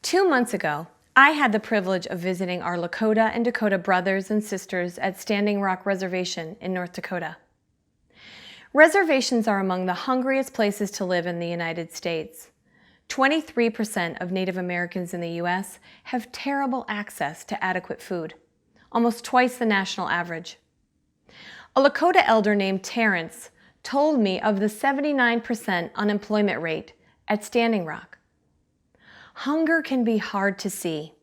2 months ago, I had the privilege of visiting our Lakota and Dakota brothers and sisters at Standing Rock Reservation in North Dakota. Reservations are among the hungriest places to live in the United States. 23% of Native Americans in the U.S. have terrible access to adequate food, almost twice the national average. A Lakota elder named Terrence told me of the 79% unemployment rate at Standing Rock. Hunger can be hard to see,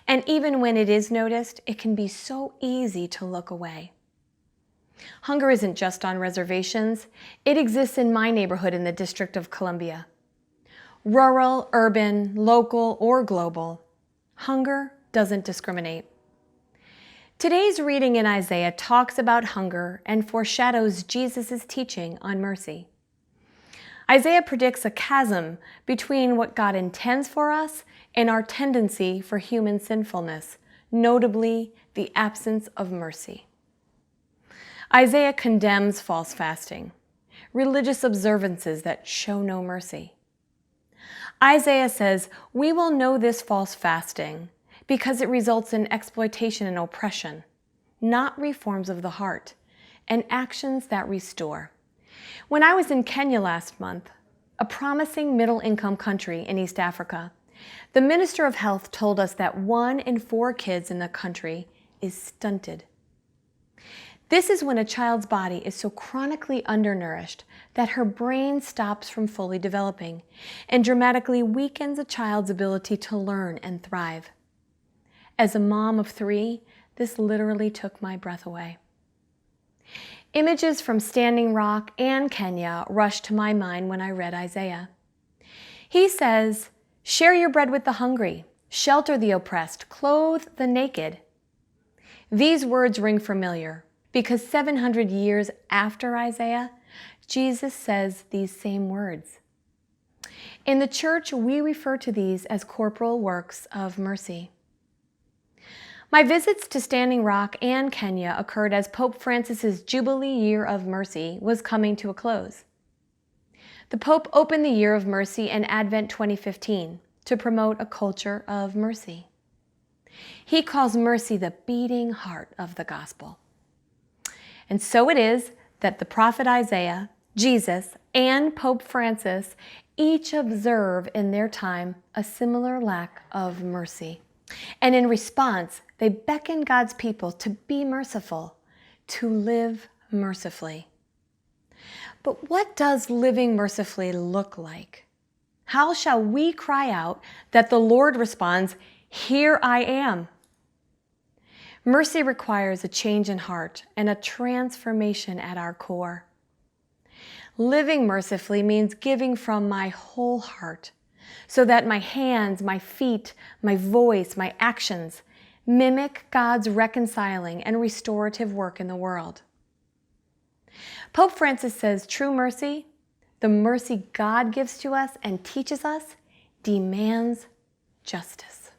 and even when it is noticed, it can be so easy to look away. Hunger isn't just on reservations. It exists in my neighborhood in the District of Columbia. Rural, urban, local, or global, hunger doesn't discriminate. Today's reading in Isaiah talks about hunger and foreshadows Jesus' teaching on mercy. Isaiah predicts a chasm between what God intends for us and our tendency for human sinfulness, notably the absence of mercy. Isaiah condemns false fasting, religious observances that show no mercy. Isaiah says, we will know this false fasting because it results in exploitation and oppression, not reforms of the heart, and actions that restore. When I was in Kenya last month, a promising middle-income country in East Africa, the Minister of Health told us that 1 in 4 kids in the country is stunted. This is when a child's body is so chronically undernourished that her brain stops from fully developing and dramatically weakens a child's ability to learn and thrive. As a mom of 3, this literally took my breath away. Images from Standing Rock and Kenya rushed to my mind when I read Isaiah. He says, "Share your bread with the hungry, shelter the oppressed, clothe the naked." These words ring familiar because 700 years after Isaiah, Jesus says these same words. In the church, we refer to these as corporal works of mercy. My visits to Standing Rock and Kenya occurred as Pope Francis's Jubilee Year of Mercy was coming to a close. The Pope opened the Year of Mercy in Advent 2015 to promote a culture of mercy. He calls mercy the beating heart of the gospel. And so it is that the prophet Isaiah, Jesus, and Pope Francis each observe in their time a similar lack of mercy. And in response, they beckon God's people to be merciful, to live mercifully. But what does living mercifully look like? How shall we cry out that the Lord responds, "Here I am"? Mercy requires a change in heart and a transformation at our core. Living mercifully means giving from my whole heart, so that my hands, my feet, my voice, my actions mimic God's reconciling and restorative work in the world. Pope Francis says true mercy, the mercy God gives to us and teaches us, demands justice.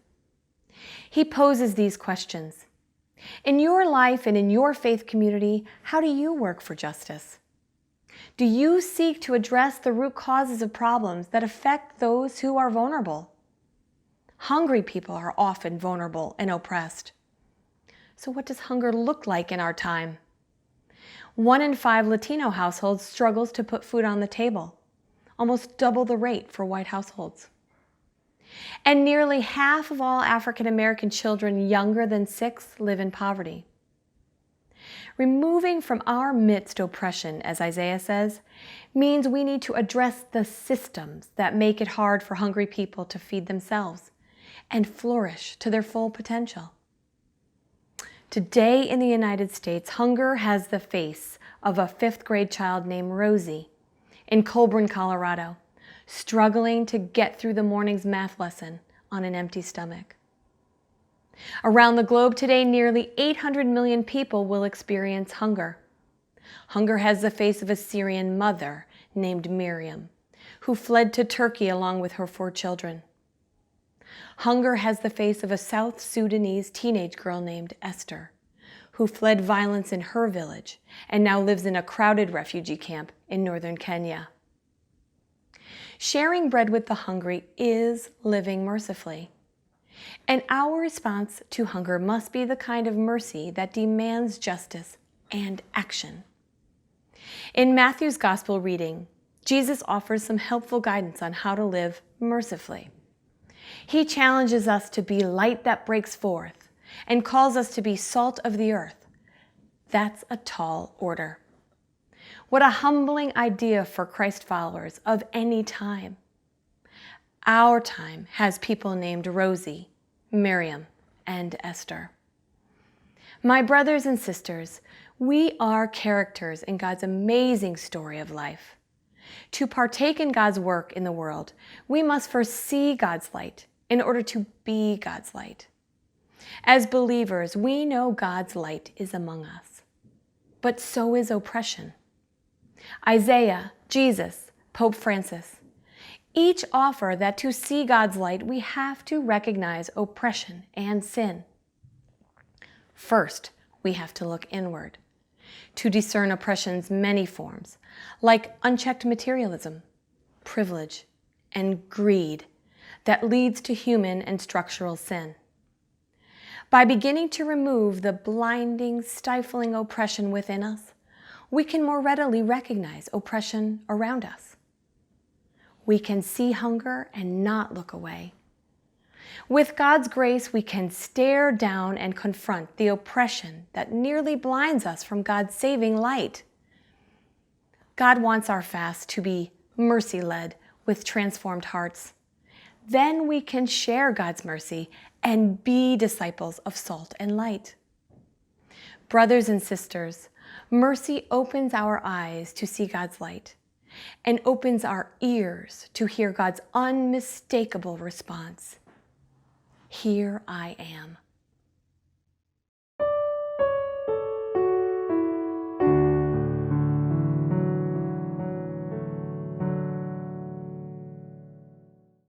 He poses these questions. In your life and in your faith community, how do you work for justice? Do you seek to address the root causes of problems that affect those who are vulnerable? Hungry people are often vulnerable and oppressed. So what does hunger look like in our time? 1 in 5 Latino households struggles to put food on the table, almost double the rate for white households. And nearly half of all African American children younger than 6 live in poverty. Removing from our midst oppression, as Isaiah says, means we need to address the systems that make it hard for hungry people to feed themselves and flourish to their full potential. Today in the United States, hunger has the face of a 5th grade child named Rosie in Colburn, Colorado, struggling to get through the morning's math lesson on an empty stomach. Around the globe today, nearly 800 million people will experience hunger. Hunger has the face of a Syrian mother named Miriam, who fled to Turkey along with her 4 children. Hunger has the face of a South Sudanese teenage girl named Esther, who fled violence in her village and now lives in a crowded refugee camp in northern Kenya. Sharing bread with the hungry is living mercifully. And our response to hunger must be the kind of mercy that demands justice and action. In Matthew's Gospel reading, Jesus offers some helpful guidance on how to live mercifully. He challenges us to be light that breaks forth and calls us to be salt of the earth. That's a tall order. What a humbling idea for Christ followers of any time. Our time has people named Rosie, Miriam, and Esther. My brothers and sisters, we are characters in God's amazing story of life. To partake in God's work in the world, we must first see God's light in order to be God's light. As believers, we know God's light is among us, but so is oppression. Isaiah, Jesus, Pope Francis, each offer that to see God's light, we have to recognize oppression and sin. First, we have to look inward to discern oppression's many forms, like unchecked materialism, privilege, and greed that leads to human and structural sin. By beginning to remove the blinding, stifling oppression within us, we can more readily recognize oppression around us. We can see hunger and not look away. With God's grace, we can stare down and confront the oppression that nearly blinds us from God's saving light. God wants our fast to be mercy-led with transformed hearts. Then we can share God's mercy and be disciples of salt and light. Brothers and sisters, mercy opens our eyes to see God's light and opens our ears to hear God's unmistakable response. Here I am.